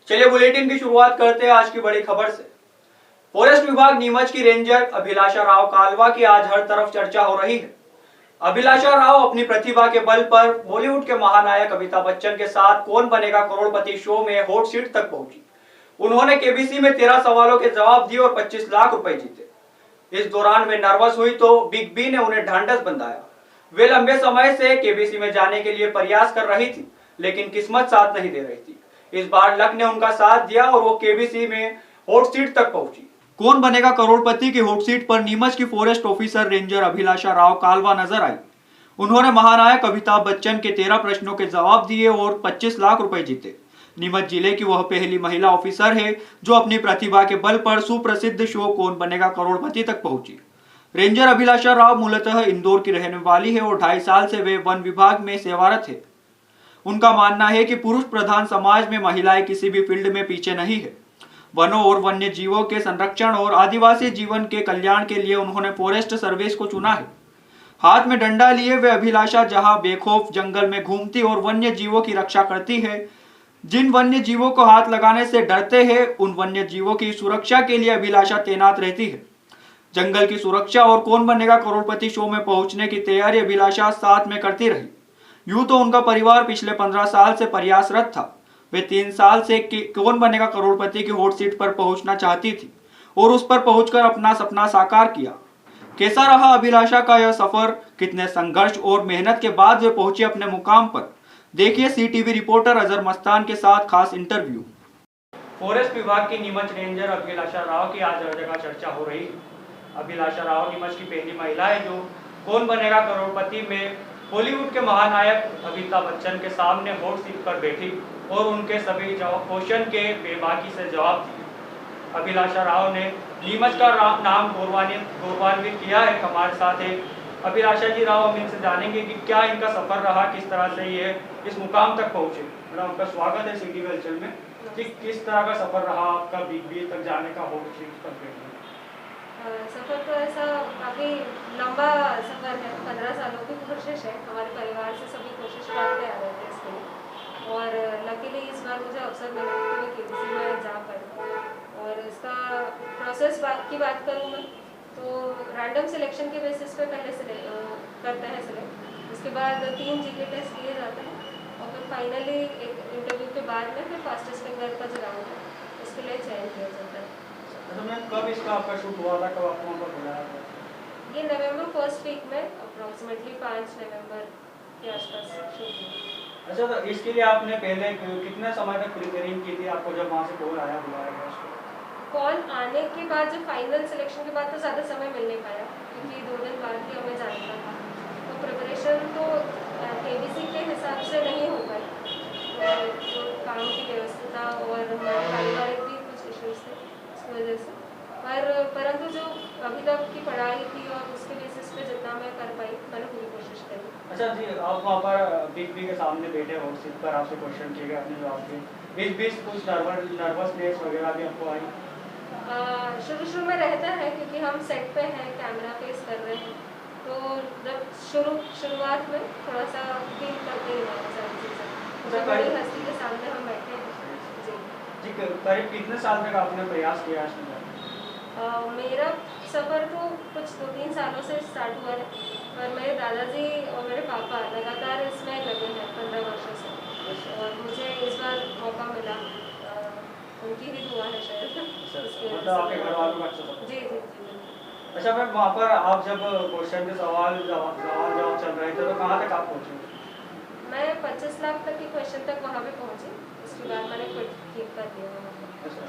चलिए बुलेटिन की शुरुआत करते हैं आज की बड़ी खबर से। फॉरेस्ट विभाग नीमच की रेंजर अभिलाषा राव कालवा की आज हर तरफ चर्चा हो रही है। अभिलाषा राव अपनी प्रतिभा के बल पर बॉलीवुड के महानायक अमिताभ बच्चन के साथ कौन बनेगा करोड़पति शो में हॉट सीट तक पहुंची। उन्होंने केबीसी में 13 सवालों के जवाब दिए और 25 लाख रुपए जीते। इस दौरान वे नर्वस हुई तो बिग बी ने उन्हें ढांढस बंधाया। वे लंबे समय से केबीसी में जाने के लिए प्रयास कर रही थी, लेकिन किस्मत साथ नहीं दे रही थी। इस बार लक ने उनका साथ दिया और वो केबीसी में हॉट सीट तक पहुंची। कौन बनेगा करोड़पति की हॉट सीट पर नीमच की फॉरेस्ट ऑफिसर रेंजर अभिलाषा राव कालवा नजर आई। उन्होंने महानायक अमिताभ बच्चन के 13 प्रश्नों के जवाब दिए और 25 लाख रुपए जीते। नीमच जिले की वह पहली महिला ऑफिसर है जो अपनी प्रतिभा के बल पर सुप्रसिद्ध शो कौन बनेगा करोड़पति तक पहुंची। रेंजर अभिलाषा राव मूलतः इंदौर की रहने वाली है और 2.5 साल से वे वन विभाग में सेवारत है। उनका मानना है कि पुरुष प्रधान समाज में महिलाएं किसी भी फील्ड में पीछे नहीं है। वनों और वन्य जीवों के संरक्षण और आदिवासी जीवन के कल्याण के लिए उन्होंने फॉरेस्ट सर्विस को चुना है। हाथ में डंडा लिए वे अभिलाषा जहां बेखौफ जंगल में घूमती और वन्य जीवों की रक्षा करती है। जिन वन्य जीवों को हाथ लगाने से डरते हैं उन वन्य जीवों की सुरक्षा के लिए अभिलाषा तैनात रहती है। जंगल की सुरक्षा और कौन बनेगा करोड़पति शो में पहुंचने की तैयारी अभिलाषा साथ में करती रही। यूं तो उनका परिवार पिछले 15 साल से प्रयासरत था। वे 3 साल से कौन बनेगा करोड़पति की हॉट सीट पर पहुंचना चाहती थी और उस पर पहुंचकर अपना सपना साकार किया। कैसा रहा अभिलाषा का यह सफर, कितने संघर्ष और मेहनत के बाद वे पहुंची अपने मुकाम पर, देखिए सीटीवी रिपोर्टर अजहर मस्तान के साथ खास इंटरव्यू। फॉरेस्ट विभाग की नीमच रेंजर अभिलाषा राव की आज हर जगह चर्चा हो रही है। अभिलाषा राव नीमच की पहली महिला है जो कौन बनेगा करोड़पति में बॉलीवुड के महानायक अमिताभ बच्चन के सामने हॉट सीट पर बैठी और उनके सभी क्वेश्चन के बेबाकी से जवाब दिए। अभिलाषा राव ने नीमच का नाम गौरवान्वित किया है। हमारे साथ है अभिलाषा जी राव। हम इनसे जानेंगे कि क्या इनका सफर रहा, किस तरह से ये इस मुकाम तक पहुंचे। मैडम आपका स्वागत है सिटी कल्चर में। किस तरह का सफर रहा आपका बिग बी तक जाने का, हॉट सीट तक बैठने? सफ़र तो ऐसा काफ़ी लंबा सफ़र है। 15 सालों की कोशिश है। हमारे परिवार से सभी कोशिश करते आ रहे थे इसके लिए और लकीली इस बार मुझे अवसर मिला कि मैं केबीसी में जा पाई। और इसका प्रोसेस की बात करूँ मैं तो रैंडम सिलेक्शन के बेसिस पे पहले करते हैं सिलेक्ट। उसके बाद 3 जीके टेस्ट लिए जाते हैं और फिर फाइनली एक इंटरव्यू के बाद में फिर फास्टेस्ट फिंगर का जो राउंड है उसके लिए चयन किया जाता है। तो मैम कब इसका आपका शूट हुआ था, कब आपको वहाँ पर बुलाया था? ये नवंबर फर्स्ट वीक में अप्रॉक्सीमेटली 5 नवंबर के आसपास शूट हुआ। अच्छा, तो इसके लिए आपने पहले कितने समय तक प्रिपेयरिंग की थी, आपको जब वहाँ से कॉल आया, बुलाया गया उसको? कॉल आने के बाद जब फाइनल सिलेक्शन के बाद तो ज़्यादा समय मिल नहीं पाया क्योंकि 2 दिन बाद ही हमें जाना था। तो प्रिपरेशन तो केबीसी के हिसाब से नहीं हो पाई। तो काम की व्यवस्था और हमारे पारिवारिक भी कुछ इश्यूज थे इस वजह से। परंतु जो अभी तक की पढ़ाई थी और उसके बेसिस पे जितना मैं कर पाई मैंने पूरी कोशिश करी। अच्छा जी, आप वहाँ पर बिग बी के सामने बैठे हॉट सीट पर, आपसे क्वेश्चन किए गए, आपने जवाब दिए। बीच कुछ नर्वसनेस वगैरह भी आपको आई? शुरू में रहता है क्योंकि हम सेट पे हैं, कैमरा फेस कर रहे हैं। तो जब शुरुआत में थोड़ा सा फील करते ही हैं सारी चीज़ें। बड़ी हस्ती के सामने हम बैठे हैं। जी करीब कितने साल तक आपने प्रयास किया इसमें? मेरा सफ़र तो कुछ 2-3 सालों से स्टार्ट हुआ है पर मेरे दादाजी और मेरे पापा लगातार इसमें लगे हैं 15 वर्षों से और मुझे इस बार मौका मिला। उनकी ही दुआ है शायद। मतलब आपके घर वालों का अच्छा था? जी। अच्छा मैम, वहाँ पर आप जब क्वेश्चन के सवाल जवाब चल रहे थे तो कहाँ तक आप पहुँचे? मैं 25 लाख तक के क्वेश्चन तक वहाँ पे पहुँची। उसके बाद मैंने क्विट कर दिया वहाँ पर। अच्छा,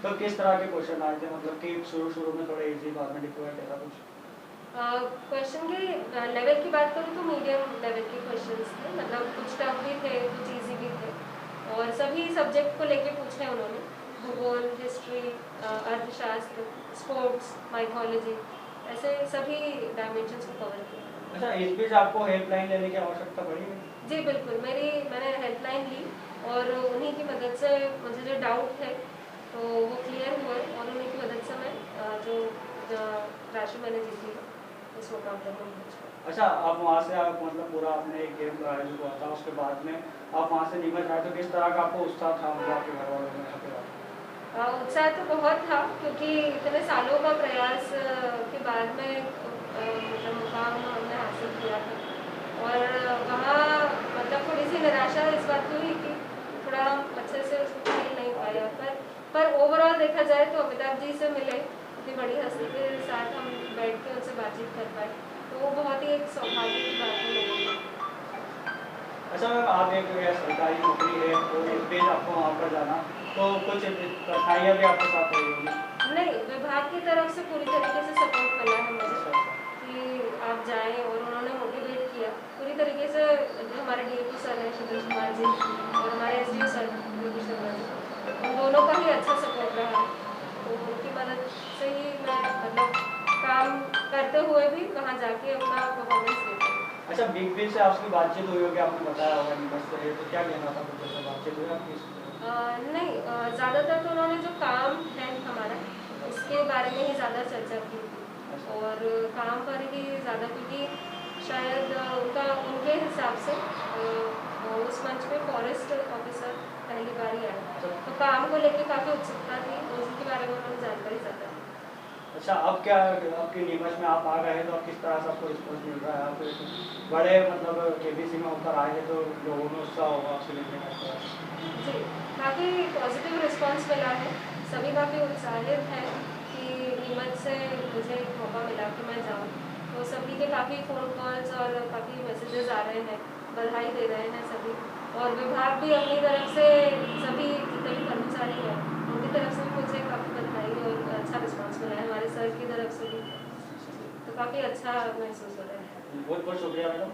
तो किस तरह के क्वेश्चन आए थे, मतलब कि शुरू में थोड़े इजी, बाद में डिफिकल्ट ऐसा कुछ? क्वेश्चन के लेवल की बात करूँ तो मीडियम लेवल के क्वेश्चंस थे। मतलब कुछ टफ भी थे, कुछ इजी भी थे और सभी सब्जेक्ट को लेके पूछे उन्होंने। भूगोल, हिस्ट्री, अर्थशास्त्र, स्पोर्ट्स, माइथोलॉजी, ऐसे सभी डायमेंशंस को कवर किया। अच्छा, इस बीच आपको हेल्पलाइन लेने की आवश्यकता पड़ी? जी बिल्कुल, मैंने हेल्पलाइन ली और उन्हीं की मदद से मुझे जो डाउट थे तो वो क्लियर हुए और उन्हीं की मदद से मैं जो राशि मैंने जीती उस मुकाम पर पहुंच गई। अच्छा, आप वहाँ से मतलब पूरा आपने एक गेम आयोजित हुआ था, उसके बाद में आप वहाँ से नीमच आए तो किस तरह का आपको उत्साह था, मतलब आपके घर वालों में? उत्साह तो बहुत था, क्योंकि इतने सालों का प्रयास के बाद में मतलब मुकाम हमने हासिल किया था। और वहाँ मतलब थोड़ी सी निराशा इस बात की हुई कि थोड़ा अच्छे से उसको खेल नहीं पाया, पर ओवरऑल देखा जाए तो अमिताभ जी से मिले, इतनी बड़ी हस्ती के साथ हम बैठ के उनसे बातचीत कर पाए, तो वो बहुत ही एक सौभाग्य की बात है मेरे लिए। अच्छा मैम, आप एक सरकारी नौकरी है और इस बीच आपको वहाँ पर जाना, तो कुछ कठिनाइयाँ भी आपके साथ रही होगी? नहीं, विभाग की तरफ से पूरी तरीके से सपोर्ट मिला है मुझे कि आप जाएं, और उन्होंने मोटिवेट किया पूरी तरीके से। जो हमारे डीएपी सर हैं सुरेश कुमार जी और हमारे एसडीओ सर योगी शर्मा जी, उन दोनों का ही अच्छा सपोर्ट रहा, तो उनकी मदद से ही मैं मतलब काम करते हुए भी वहाँ जाके अपना परफॉर्मेंस देती हूँ। अच्छा, बिग बी से आपकी बातचीत हुई होगी, आपने बताया होगा नीमच से, तो क्या कहना था, कुछ ऐसा बातचीत हुई आपकी? नहीं, ज़्यादातर तो उन्होंने जो काम है हमारा उसके बारे में ही ज़्यादा चर्चा की थी, और काम पर ही ज़्यादा, क्योंकि शायद उनके हिसाब से उस मंच पे फॉरेस्ट ऑफिसर पहली बार ही आया, तो काम को लेके काफ़ी उत्सुकता थी, तो उसके बारे में उन्होंने जानकारी ज़्यादा दी। अच्छा, अब क्या आपकी नीमच में आप आ गए हैं, तो अब किस तरह से आपको रिस्पॉन्स मिल रहा है? आप एक बड़े मतलब केबीसी में ऊपर आए हैं, तो लोगों में उत्साह होगा आपसे मिलने का इस तरह से। जी, काफ़ी पॉजिटिव रिस्पांस मिला है, सभी काफ़ी उत्साहित हैं कि नीमच से मुझे एक मौका मिला कि मैं जाऊँ, तो सभी के काफ़ी फ़ोन कॉल्स और काफ़ी मैसेजेस आ रहे हैं, बधाई दे रहे हैं सभी, और विभाग भी अपनी तरफ से सभी जितने भी कर्मचारी हैं उनकी तरफ से भी मुझे काफ़ी बधाई और अच्छा रिस्पांस मिला है, हमारे सर की तरफ से भी, तो काफ़ी अच्छा महसूस हो रहा है। बहुत बहुत शुक्रिया मैडम।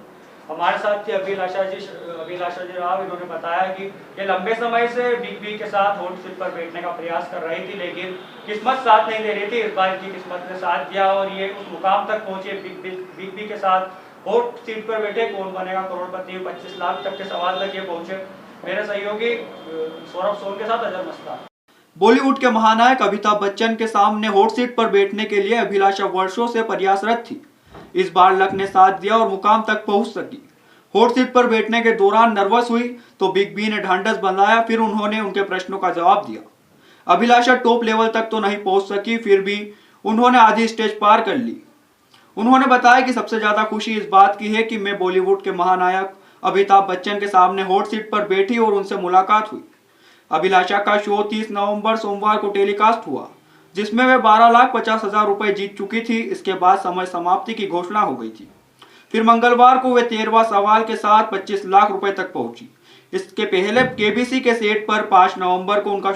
हमारे साथ थे अभिलाषा जी राव। इन्होंने बताया कि ये लंबे समय से बिग बी के साथ हॉट सीट पर बैठने का प्रयास कर रही थी, लेकिन किस्मत साथ नहीं दे रही थी। इस बार की किस्मत ने साथ दिया और ये उस मुकाम तक पहुंचे, बिग बी के साथ हॉट सीट पर बैठे। कौन बनेगा करोड़पति, 25 लाख तक के सवाल तक ये पहुंचे। मेरे सहयोगी सौरभ सोन के साथ अजर मस्तान। बॉलीवुड के महानायक अमिताभ बच्चन के सामने हॉट सीट पर बैठने के लिए अभिलाषा वर्षों से प्रयासरत थी। इस बार लक ने साथ दिया और मुकाम तक पहुंच सकी। हॉट सीट पर बैठने के दौरान नर्वस हुई तो बिग बी ने ढांढस बंधाया, फिर उन्होंने उनके प्रश्नों का जवाब दिया। अभिलाषा टॉप लेवल तक तो नहीं पहुंच सकी, फिर भी उन्होंने आधी स्टेज पार कर ली। उन्होंने बताया कि सबसे ज्यादा खुशी इस बात की है कि मैं बॉलीवुड के महानायक अमिताभ बच्चन के सामने हॉट सीट पर बैठी और उनसे मुलाकात हुई। अभिलाषा का शो 30 नवंबर सोमवार को टेलीकास्ट हुआ, जिसमें वे 12,50,000 रुपए जीत चुकी थी। इसके बाद समय समाप्ति की घोषणा हो गई थी। फिर मंगलवार को वे 13वां सवाल के साथ 25 लाख रुपए तक पहुंची। इसके पहले केबीसी के सेट पर 5 नवंबर को उनका